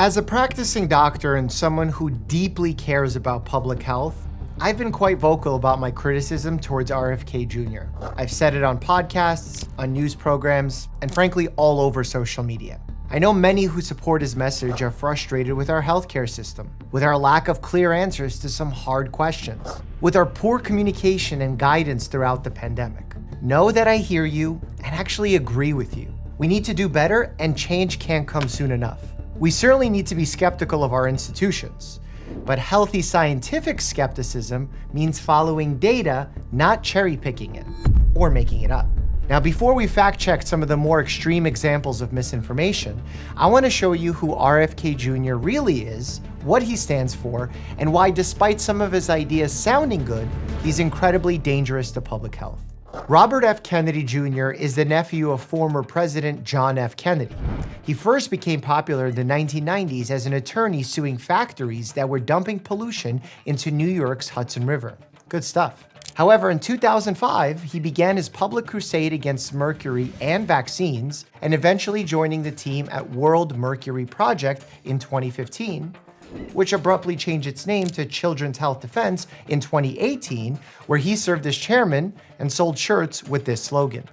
As a practicing doctor and someone who deeply cares about public health, I've been quite vocal about my criticism towards RFK Jr. I've said it on podcasts, on news programs, and frankly, all over social media. I know many who support his message are frustrated with our healthcare system, with our lack of clear answers to some hard questions, with our poor communication and guidance throughout the pandemic. Know that I hear you and actually agree with you. We need to do better, and change can't come soon enough. We certainly need to be skeptical of our institutions, but healthy scientific skepticism means following data, not cherry-picking it or making it up. Now, before we fact-check some of the more extreme examples of misinformation, I want to show you who RFK Jr. really is, what he stands for, and why, despite some of his ideas sounding good, he's incredibly dangerous to public health. Robert F. Kennedy Jr. is the nephew of former President John F. Kennedy. He first became popular in the 1990s as an attorney suing factories that were dumping pollution into New York's Hudson River. Good stuff. However, in 2005, he began his public crusade against mercury and vaccines, and eventually joining the team at World Mercury Project in 2015, which abruptly changed its name to Children's Health Defense in 2018, where he served as chairman and sold shirts with this slogan.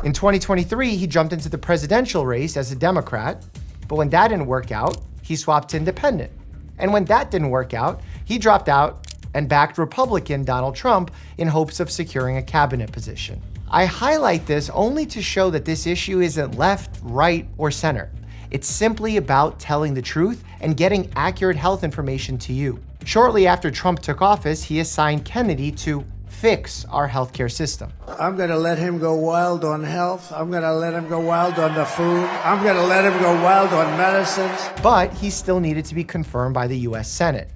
In 2023, he jumped into the presidential race as a Democrat, but when that didn't work out, he swapped to independent. And when that didn't work out, he dropped out and backed Republican Donald Trump in hopes of securing a cabinet position. I highlight this only to show that this issue isn't left, right, or center. It's simply about telling the truth and getting accurate health information to you. Shortly after Trump took office, he assigned Kennedy to fix our healthcare system. I'm going to let him go wild on health. I'm going to let him go wild on the food. I'm going to let him go wild on medicines. But he still needed to be confirmed by the US Senate.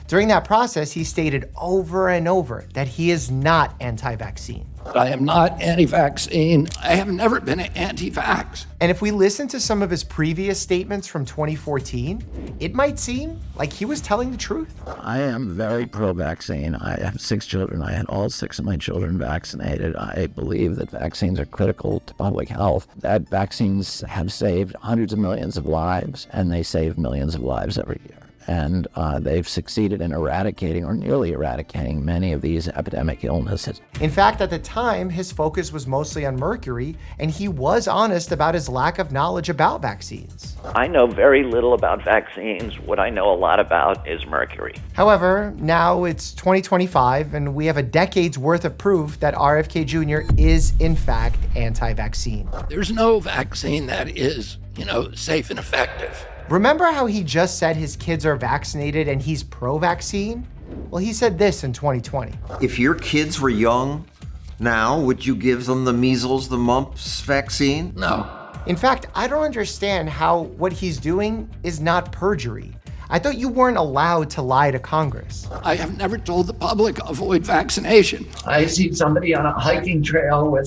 During that process, he stated over and over that he is not anti-vaccine. I am not anti-vaccine. I have never been anti-vax. And if we listen to some of his previous statements from 2014, it might seem like he was telling the truth. I am very pro-vaccine. I have 6 children. I had all 6 of my children vaccinated. I believe that vaccines are critical to public health, that vaccines have saved hundreds of millions of lives, and they save millions of lives every year. And they've succeeded in eradicating or nearly eradicating many of these epidemic illnesses. In fact, at the time, his focus was mostly on mercury, and he was honest about his lack of knowledge about vaccines. I know very little about vaccines. What I know a lot about is mercury. However, now it's 2025, and we have a decade's worth of proof that RFK Jr. is, in fact, anti-vaccine. There's no vaccine that is, safe and effective. Remember how he just said his kids are vaccinated and he's pro-vaccine? Well, he said this in 2020. If your kids were young now, would you give them the measles, the mumps vaccine? No. In fact, I don't understand how what he's doing is not perjury. I thought you weren't allowed to lie to Congress. I have never told the public avoid vaccination. I see somebody on a hiking trail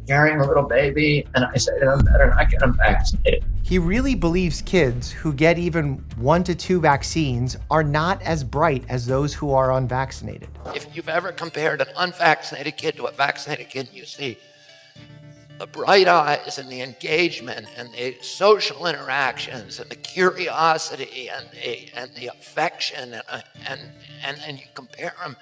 carrying a little baby, and I say to them, better not get them vaccinated. He really believes kids who get even 1 to 2 vaccines are not as bright as those who are unvaccinated. If you've ever compared an unvaccinated kid to a vaccinated kid, you see the bright eyes and the engagement and the social interactions and the curiosity and the affection and you compare them.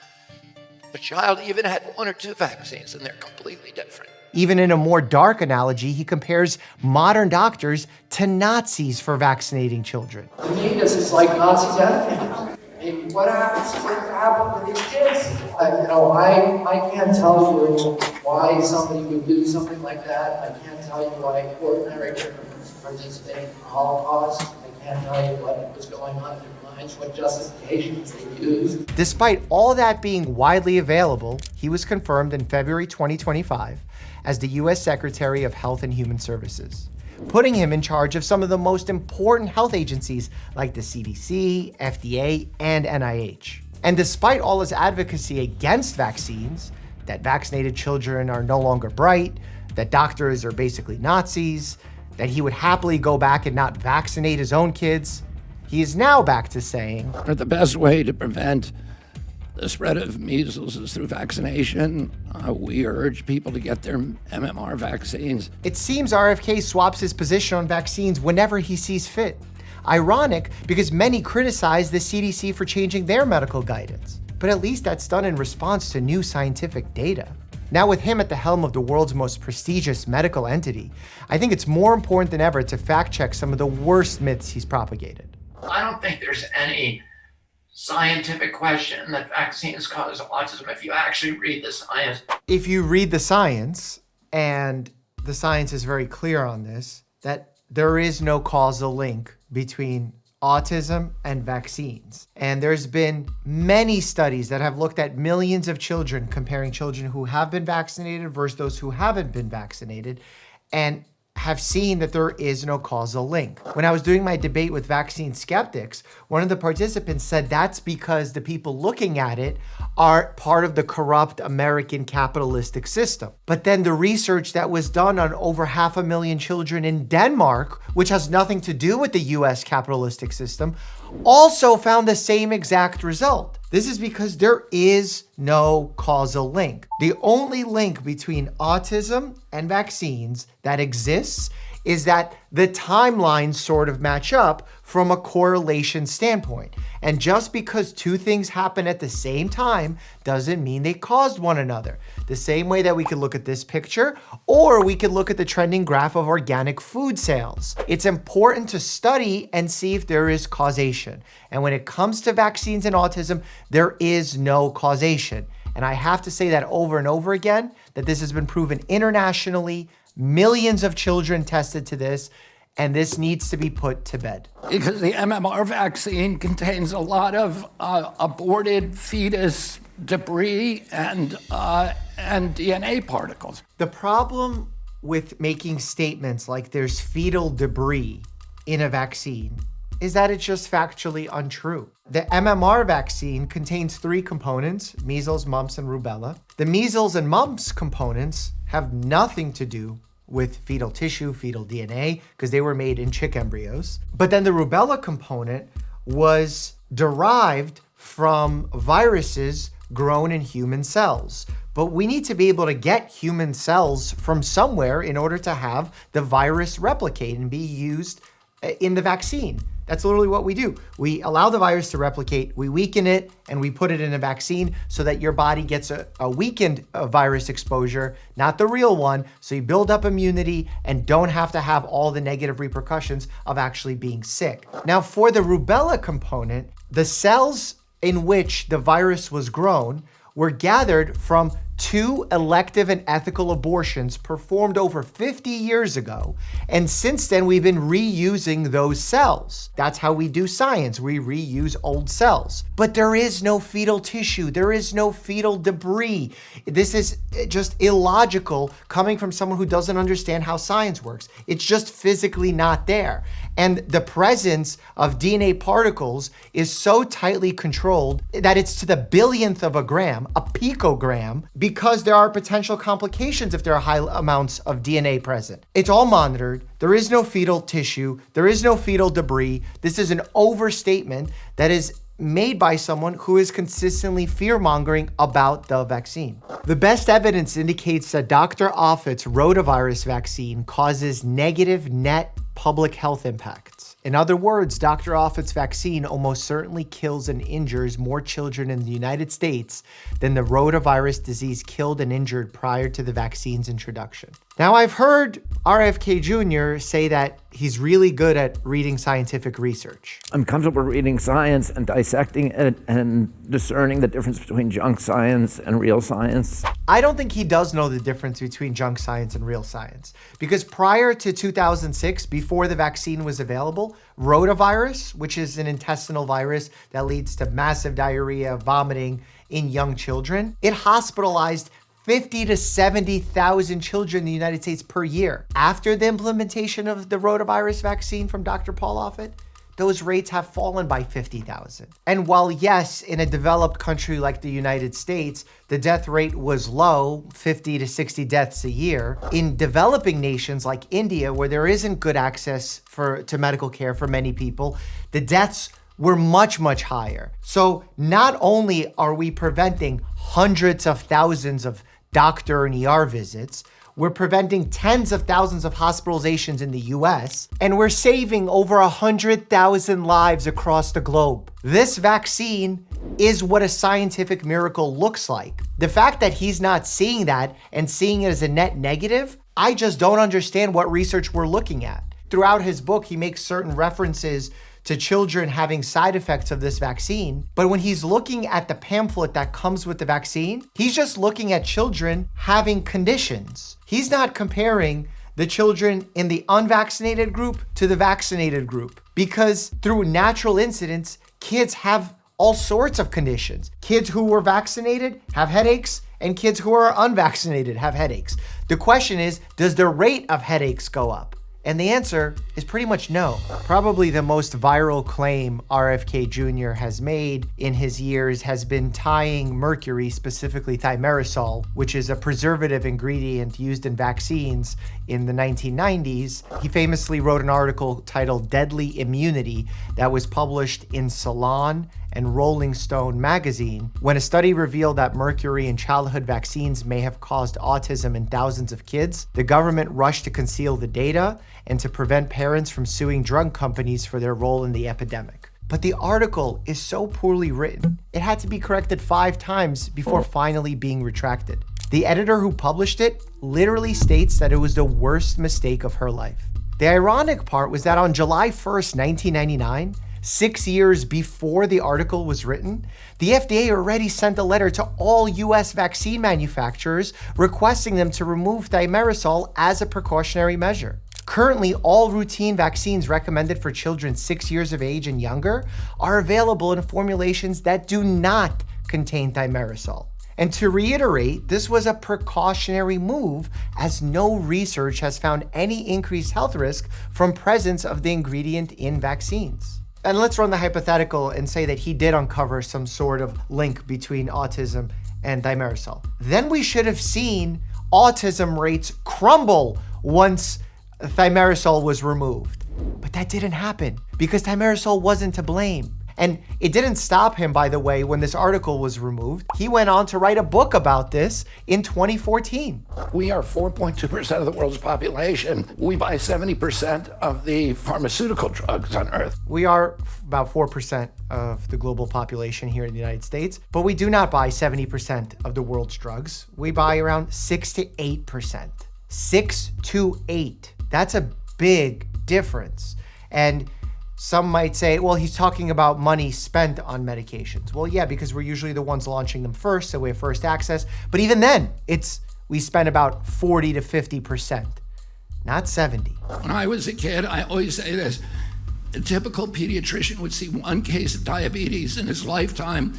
The child even had 1 or 2 vaccines and they're completely different. Even in a more dark analogy, he compares modern doctors to Nazis for vaccinating children. To me, this is like Nazi death camp. What happens to these kids? I can't tell you why somebody would do something like that. I can't tell you why ordinary criminals participate in the Holocaust. I can't tell you what was going on in their minds, what justifications they used. Despite all that being widely available, he was confirmed in February 2025 as the U.S. Secretary of Health and Human Services, putting him in charge of some of the most important health agencies like the CDC, FDA, and NIH. And despite all his advocacy against vaccines, that vaccinated children are no longer bright, that doctors are basically Nazis, that he would happily go back and not vaccinate his own kids, he is now back to saying, The best way to prevent The spread of measles is through vaccination. We urge people to get their MMR vaccines. It seems RFK swaps his position on vaccines whenever he sees fit. Ironic, because many criticize the CDC for changing their medical guidance. But at least that's done in response to new scientific data. Now, with him at the helm of the world's most prestigious medical entity, I think it's more important than ever to fact check some of the worst myths he's propagated. I don't think there's any scientific question that vaccines cause autism if you actually read the science. If you read the science, and the science is very clear on this, that there is no causal link between autism and vaccines. And there's been many studies that have looked at millions of children, comparing children who have been vaccinated versus those who haven't been vaccinated, and have seen that there is no causal link. When I was doing my debate with vaccine skeptics, one of the participants said that's because the people looking at it are part of the corrupt American capitalistic system. But then the research that was done on over 500,000 children in Denmark, which has nothing to do with the US capitalistic system, also found the same exact result. This is because there is no causal link. The only link between autism and vaccines that exists is that the timelines sort of match up from a correlation standpoint. And just because two things happen at the same time doesn't mean they caused one another. The same way that we could look at this picture, or we could look at the trending graph of organic food sales. It's important to study and see if there is causation. And when it comes to vaccines and autism, there is no causation. And I have to say that over and over again, that this has been proven internationally. Millions of children tested to this, and this needs to be put to bed. Because the MMR vaccine contains a lot of aborted fetus debris and DNA particles. The problem with making statements like there's fetal debris in a vaccine is that it's just factually untrue. The MMR vaccine contains 3 components: measles, mumps, and rubella. The measles and mumps components have nothing to do with fetal tissue, fetal DNA, because they were made in chick embryos. But then the rubella component was derived from viruses grown in human cells. But we need to be able to get human cells from somewhere in order to have the virus replicate and be used in the vaccine. That's literally what we do. We allow the virus to replicate, we weaken it, and we put it in a vaccine so that your body gets a weakened virus exposure, not the real one, so you build up immunity and don't have to have all the negative repercussions of actually being sick. Now, for the rubella component, the cells in which the virus was grown were gathered from 2 elective and ethical abortions performed over 50 years ago. And since then, we've been reusing those cells. That's how we do science. We reuse old cells. But there is no fetal tissue. There is no fetal debris. This is just illogical coming from someone who doesn't understand how science works. It's just physically not there. And the presence of DNA particles is so tightly controlled that it's to the billionth of a gram, a picogram, because there are potential complications if there are high amounts of DNA present. It's all monitored. There is no fetal tissue. There is no fetal debris. This is an overstatement that is made by someone who is consistently fear-mongering about the vaccine. The best evidence indicates that Dr. Offit's rotavirus vaccine causes negative net public health impacts. In other words, Dr. Offit's vaccine almost certainly kills and injures more children in the United States than the rotavirus disease killed and injured prior to the vaccine's introduction. Now, I've heard RFK Jr. say that he's really good at reading scientific research. I'm comfortable reading science and dissecting it and discerning the difference between junk science and real science. I don't think he does know the difference between junk science and real science, because prior to 2006, before the vaccine was available, rotavirus, which is an intestinal virus that leads to massive diarrhea, vomiting in young children, it hospitalized 50 to 70,000 children in the United States per year. After the implementation of the rotavirus vaccine from Dr. Paul Offit, those rates have fallen by 50,000. And while yes, in a developed country like the United States, the death rate was low, 50 to 60 deaths a year, in developing nations like India, where there isn't good access to medical care for many people, the deaths we're much, much higher. So not only are we preventing hundreds of thousands of doctor and ER visits, we're preventing tens of thousands of hospitalizations in the US, and we're saving over 100,000 lives across the globe. This vaccine is what a scientific miracle looks like. The fact that he's not seeing that and seeing it as a net negative, I just don't understand what research we're looking at. Throughout his book, he makes certain references to children having side effects of this vaccine. But when he's looking at the pamphlet that comes with the vaccine, he's just looking at children having conditions. He's not comparing the children in the unvaccinated group to the vaccinated group, because through natural incidents, kids have all sorts of conditions. Kids who were vaccinated have headaches, and kids who are unvaccinated have headaches. The question is, does the rate of headaches go up? And the answer is pretty much no. Probably the most viral claim RFK Jr. has made in his years has been tying mercury, specifically thimerosal, which is a preservative ingredient used in vaccines in the 1990s. He famously wrote an article titled Deadly Immunity that was published in Salon and Rolling Stone magazine, when a study revealed that mercury in childhood vaccines may have caused autism in thousands of kids. The government rushed to conceal the data and to prevent parents from suing drug companies for their role in the epidemic. But the article is so poorly written, it had to be corrected 5 times before finally being retracted. The editor who published it literally states that it was the worst mistake of her life. The ironic part was that on July 1st, 1999, 6 years before the article was written, the FDA already sent a letter to all US vaccine manufacturers requesting them to remove thimerosal as a precautionary measure. Currently, all routine vaccines recommended for children 6 years of age and younger are available in formulations that do not contain thimerosal. And to reiterate, this was a precautionary move, as no research has found any increased health risk from presence of the ingredient in vaccines. And let's run the hypothetical and say that he did uncover some sort of link between autism and thimerosal. Then we should have seen autism rates crumble once thimerosal was removed. But that didn't happen because thimerosal wasn't to blame. And it didn't stop him, by the way, when this article was removed. He went on to write a book about this in 2014. We are 4.2% of the world's population. We buy 70% of the pharmaceutical drugs on Earth. We are about 4% of the global population here in the United States, but we do not buy 70% of the world's drugs. We buy around 6 to 8%. 6 to 8. That's a big difference. And some might say, well, he's talking about money spent on medications. Well, yeah, because we're usually the ones launching them first, so we have first access. But even then, we spend about 40 to 50%, not 70. When I was a kid, I always say this, a typical pediatrician would see 1 case of diabetes in his lifetime.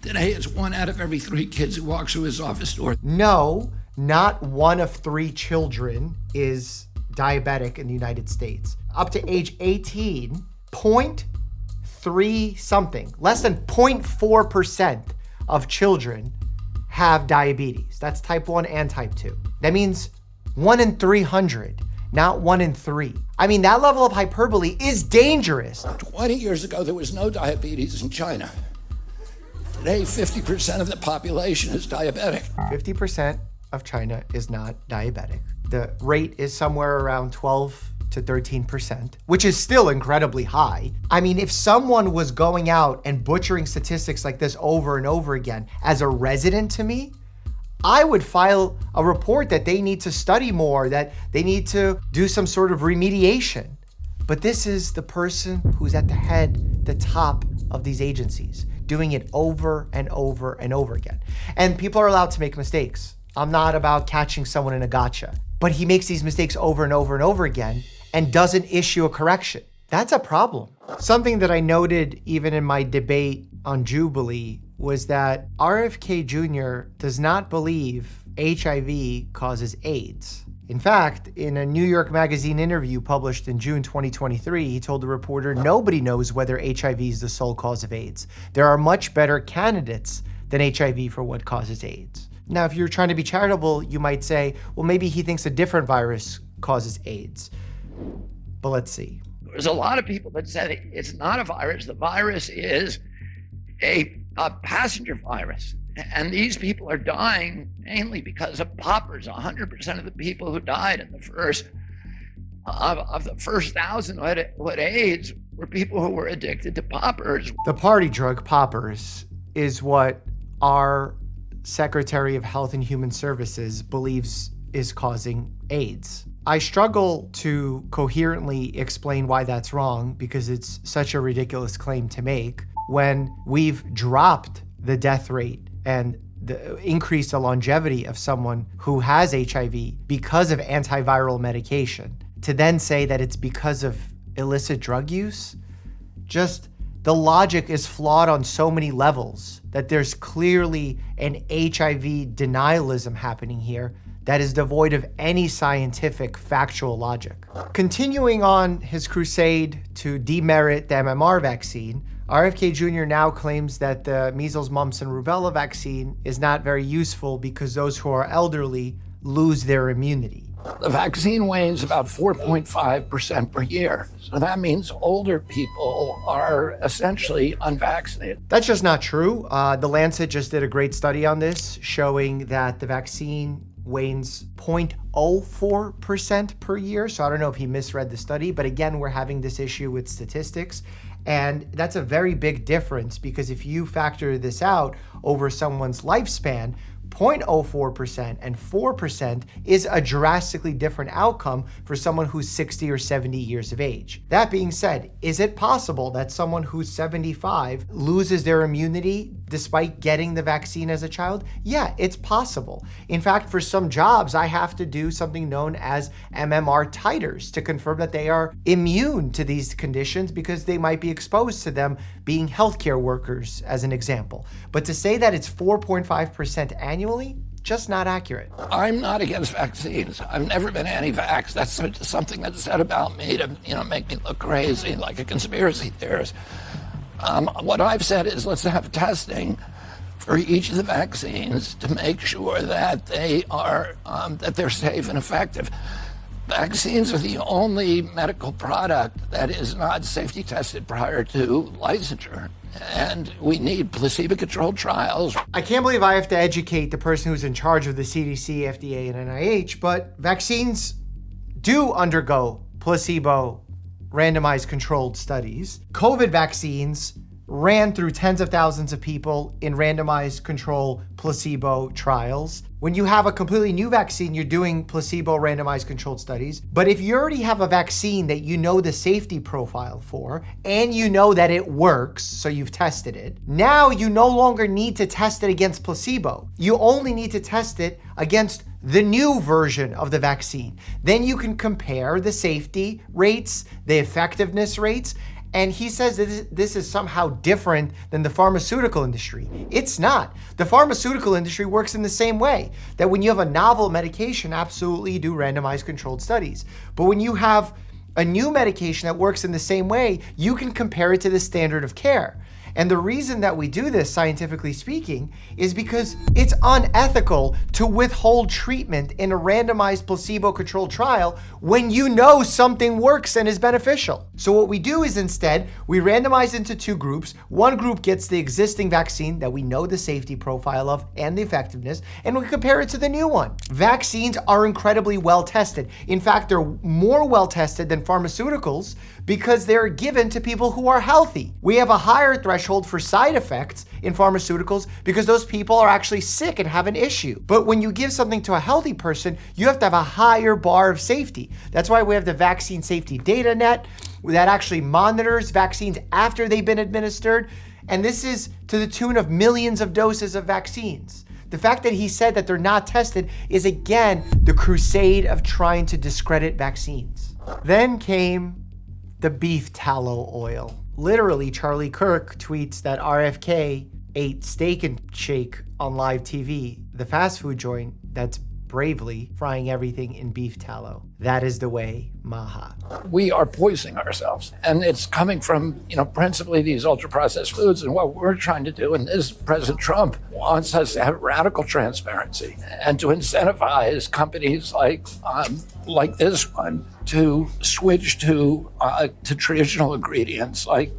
Today, it's 1 out of every 3 kids who walks through his office door. No, not 1 of 3 children is diabetic in the United States. Up to age 18, 0.3 something, less than 0.4% of children have diabetes. That's type 1 and type 2. That means 1 in 300, not 1 in 3. I mean, that level of hyperbole is dangerous. 20 years ago, there was no diabetes in China. Today, 50% of the population is diabetic. 50% of China is not diabetic. The rate is somewhere around 12 to 13%, which is still incredibly high. I mean, if someone was going out and butchering statistics like this over and over again as a resident to me, I would file a report that they need to study more, that they need to do some sort of remediation. But this is the person who's at the head, the top of these agencies, doing it over and over and over again. And people are allowed to make mistakes. I'm not about catching someone in a gotcha. But he makes these mistakes over and over and over again and doesn't issue a correction. That's a problem. Something that I noted even in my debate on Jubilee was that RFK Jr. does not believe HIV causes AIDS. In fact, in a New York Magazine interview published in June 2023, he told the reporter, nobody knows whether HIV is the sole cause of AIDS. There are much better candidates than HIV for what causes AIDS. Now, if you're trying to be charitable, you might say, well, maybe he thinks a different virus causes AIDS. But let's see. There's a lot of people that said it's not a virus. The virus is a passenger virus. And these people are dying mainly because of poppers. 100% of the people who died in the first 1,000 who had AIDS were people who were addicted to poppers. The party drug poppers is what our Secretary of Health and Human Services believes is causing AIDS. I struggle to coherently explain why that's wrong because it's such a ridiculous claim to make when we've dropped the death rate and increased the longevity of someone who has HIV because of antiviral medication. To then say that it's because of illicit drug use, just the logic is flawed on so many levels that there's clearly an HIV denialism happening here that is devoid of any scientific factual logic. Continuing on his crusade to demerit the MMR vaccine, RFK Jr. now claims that the measles, mumps, and rubella vaccine is not very useful because those who are elderly lose their immunity. The vaccine wanes about 4.5% per year. So that means older people are essentially unvaccinated. That's just not true. The Lancet just did a great study on this, showing that the vaccine wanes 0.04% per year. So I don't know if he misread the study, but again, we're having this issue with statistics. And that's a very big difference because if you factor this out over someone's lifespan, 0.04% and 4% is a drastically different outcome for someone who's 60 or 70 years of age. That being said, is it possible that someone who's 75 loses their immunity despite getting the vaccine as a child? Yeah, it's possible. In fact, for some jobs, I have to do something known as MMR titers to confirm that they are immune to these conditions because they might be exposed to them being healthcare workers, as an example. But to say that it's 4.5% annually, just not accurate. I'm not against vaccines. I've never been anti-vax. That's something that's said about me to, make me look crazy, like a conspiracy theorist. What I've said is let's have testing for each of the vaccines to make sure that they are that they're safe and effective. Vaccines are the only medical product that is not safety tested prior to licensure. And we need placebo-controlled trials. I can't believe I have to educate the person who's in charge of the CDC, FDA, and NIH, but vaccines do undergo placebo randomized controlled studies. COVID vaccines ran through tens of thousands of people in randomized control placebo trials. When you have a completely new vaccine, you're doing placebo randomized controlled studies. But if you already have a vaccine that you know the safety profile for, and you know that it works, so you've tested it, now you no longer need to test it against placebo. You only need to test it against the new version of the vaccine. Then you can compare the safety rates, the effectiveness rates, and he says that this is somehow different than the pharmaceutical industry. It's not. The pharmaceutical industry works in the same way, that when you have a novel medication, absolutely you do randomized controlled studies. But when you have a new medication that works in the same way, you can compare it to the standard of care. And the reason that we do this, scientifically speaking, is because it's unethical to withhold treatment in a randomized placebo-controlled trial when you know something works and is beneficial. So what we do is instead, we randomize into two groups. One group gets the existing vaccine that we know the safety profile of and the effectiveness, and we compare it to the new one. Vaccines are incredibly well tested. In fact, they're more well tested than pharmaceuticals because they're given to people who are healthy. We have a higher threshold for side effects in pharmaceuticals because those people are actually sick and have an issue. But when you give something to a healthy person, you have to have a higher bar of safety. That's why we have the Vaccine Safety Data Net that actually monitors vaccines after they've been administered. And this is to the tune of millions of doses of vaccines. The fact that he said that they're not tested is again the crusade of trying to discredit vaccines. Then came the beef tallow oil. Literally, Charlie Kirk tweets that RFK ate Steak and Shake on live TV, the fast food joint that's bravely frying everything in beef tallow. That is the way, Maha. We are poisoning ourselves. And it's coming from, principally these ultra-processed foods. And what we're trying to do, and this President Trump wants us to have radical transparency and to incentivize companies like this one to switch to traditional ingredients like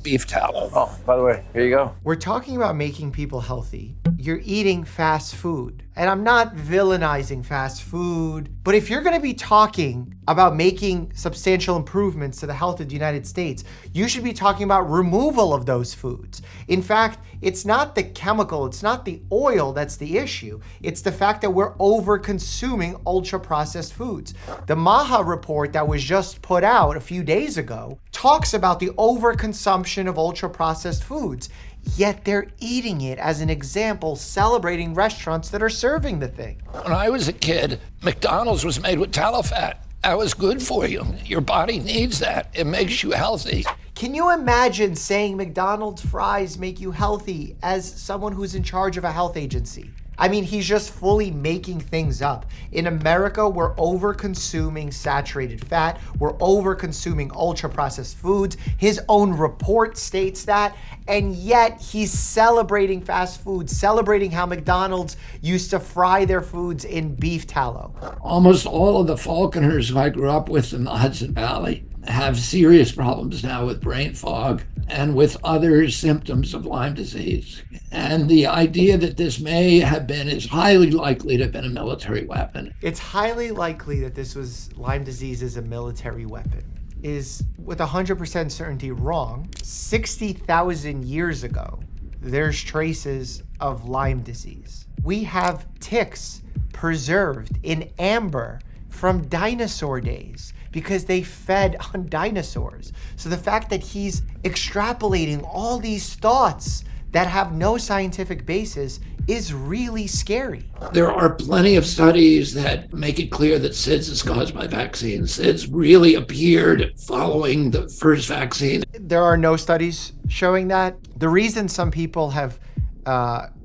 beef tallow. Oh, by the way, here you go. We're talking about making people healthy. You're eating fast food. And I'm not villainizing fast food, but if you're gonna be talking about making substantial improvements to the health of the United States, you should be talking about removal of those foods. In fact, it's not the chemical, it's not the oil that's the issue. It's the fact that we're over-consuming ultra-processed foods. The Maha report that was just put out a few days ago talks about the overconsumption of ultra-processed foods. Yet they're eating it as an example, celebrating restaurants that are serving the thing. When I was a kid, McDonald's was made with tallow fat. That was good for you. Your body needs that. It makes you healthy. Can you imagine saying McDonald's fries make you healthy as someone who's in charge of a health agency? I mean, he's just fully making things up. In America, we're over-consuming saturated fat. We're over-consuming ultra-processed foods. His own report states that, and yet he's celebrating fast food, celebrating how McDonald's used to fry their foods in beef tallow. Almost all of the Falconers who I grew up with in the Hudson Valley have serious problems now with brain fog and with other symptoms of Lyme disease. And the idea that this may have been is highly likely to have been a military weapon. It's highly likely that this was Lyme disease as a military weapon. Is with 100% certainty wrong. 60,000 years ago, there's traces of Lyme disease. We have ticks preserved in amber from dinosaur days because they fed on dinosaurs. So the fact that he's extrapolating all these thoughts that have no scientific basis is really scary. There are plenty of studies that make it clear that SIDS is caused by vaccines. SIDS really appeared following the first vaccine. There are no studies showing that. The reason some people have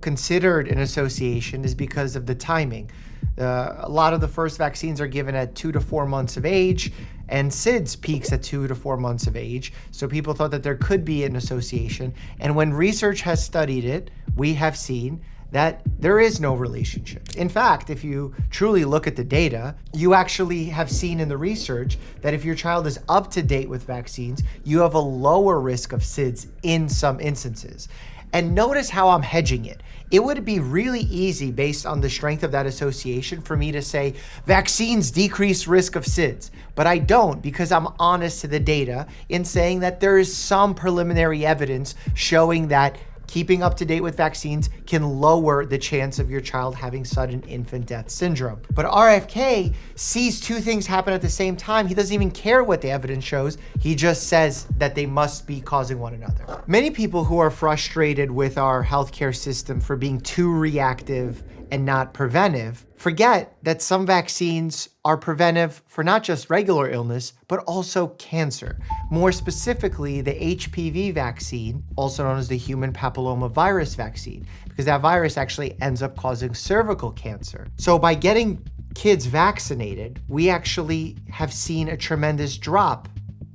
considered an association is because of the timing. A lot of the first vaccines are given at 2 to 4 months of age, and SIDS peaks at 2 to 4 months of age. So people thought that there could be an association. And when research has studied it, we have seen that there is no relationship. In fact, if you truly look at the data, you actually have seen in the research that if your child is up to date with vaccines, you have a lower risk of SIDS in some instances. And notice how I'm hedging it. It would be really easy based on the strength of that association for me to say vaccines decrease risk of SIDS, but I don't because I'm honest to the data in saying that there is some preliminary evidence showing that keeping up to date with vaccines can lower the chance of your child having sudden infant death syndrome. But RFK sees two things happen at the same time. He doesn't even care what the evidence shows. He just says that they must be causing one another. Many people who are frustrated with our healthcare system for being too reactive and not preventive forget that some vaccines are preventive for not just regular illness, but also cancer. More specifically, the HPV vaccine, also known as the human papillomavirus vaccine, because that virus actually ends up causing cervical cancer. So by getting kids vaccinated, we actually have seen a tremendous drop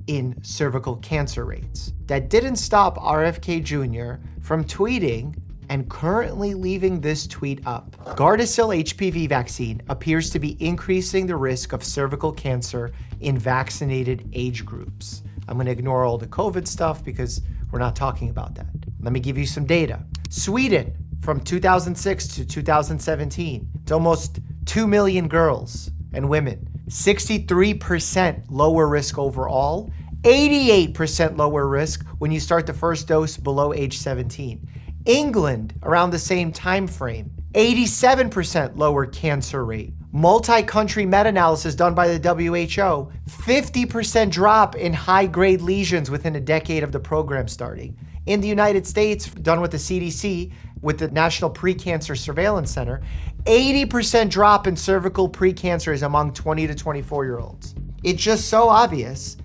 in cervical cancer rates. That didn't stop RFK Jr. from tweeting and currently leaving this tweet up. Gardasil HPV vaccine appears to be increasing the risk of cervical cancer in vaccinated age groups. I'm gonna ignore all the COVID stuff because we're not talking about that. Let me give you some data. Sweden, from 2006 to 2017, it's almost 2 million girls and women. 63% lower risk overall, 88% lower risk when you start the first dose below age 17. England, around the same time frame, 87% lower cancer rate. Multi-country meta-analysis done by the WHO, 50% drop in high-grade lesions within a decade of the program starting. In the United States, done with the CDC, with the National Pre-Cancer Surveillance Center, 80% drop in cervical precancers among 20 to 24-year-olds. It's just so obvious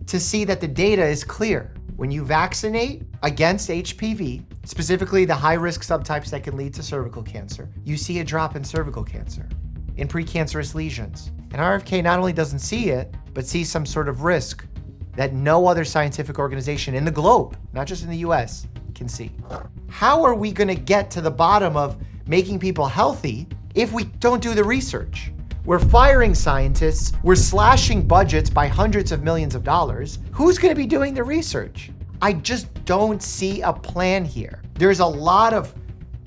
to see that the data is clear. When you vaccinate against HPV, specifically the high-risk subtypes that can lead to cervical cancer, you see a drop in cervical cancer. in precancerous lesions. And RFK not only doesn't see it, but sees some sort of risk that no other scientific organization in the globe, not just in the US, can see. How are we gonna get to the bottom of making people healthy if we don't do the research? We're firing scientists, we're slashing budgets by hundreds of millions of dollars. Who's gonna be doing the research? I just don't see a plan here. There's a lot of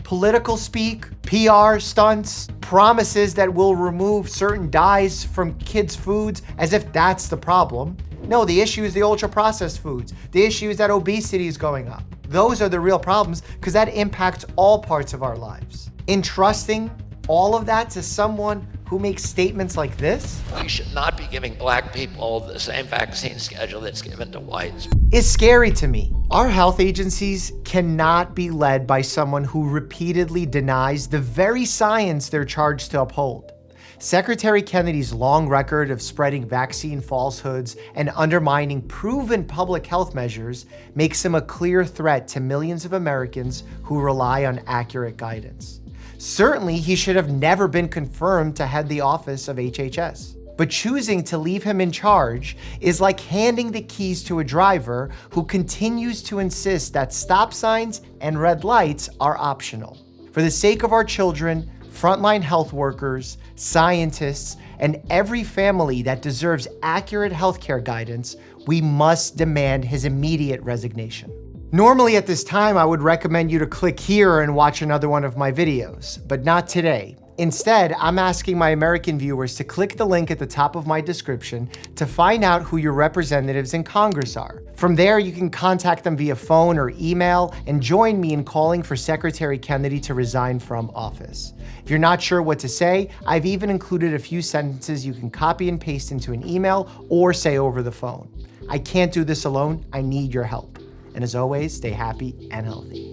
political speak, PR stunts, promises that will remove certain dyes from kids' foods as if that's the problem. No, the issue is the ultra-processed foods. The issue is that obesity is going up. Those are the real problems because that impacts all parts of our lives. Entrusting all of that to someone who makes statements like this We should not be giving black people the same vaccine schedule that's given to whites. is scary to me. Our health agencies cannot be led by someone who repeatedly denies the very science they're charged to uphold. Secretary Kennedy's long record of spreading vaccine falsehoods and undermining proven public health measures makes him a clear threat to millions of Americans who rely on accurate guidance. Certainly, he should have never been confirmed to head the office of HHS. But choosing to leave him in charge is like handing the keys to a driver who continues to insist that stop signs and red lights are optional. For the sake of our children, frontline health workers, scientists, and every family that deserves accurate healthcare guidance, we must demand his immediate resignation. Normally at this time, I would recommend you to click here and watch another one of my videos, but not today. Instead, I'm asking my American viewers to click the link at the top of my description to find out who your representatives in Congress are. From there, you can contact them via phone or email and join me in calling for Secretary Kennedy to resign from office. If you're not sure what to say, I've even included a few sentences you can copy and paste into an email or say over the phone. I can't do this alone. I need your help. And as always, stay happy and healthy.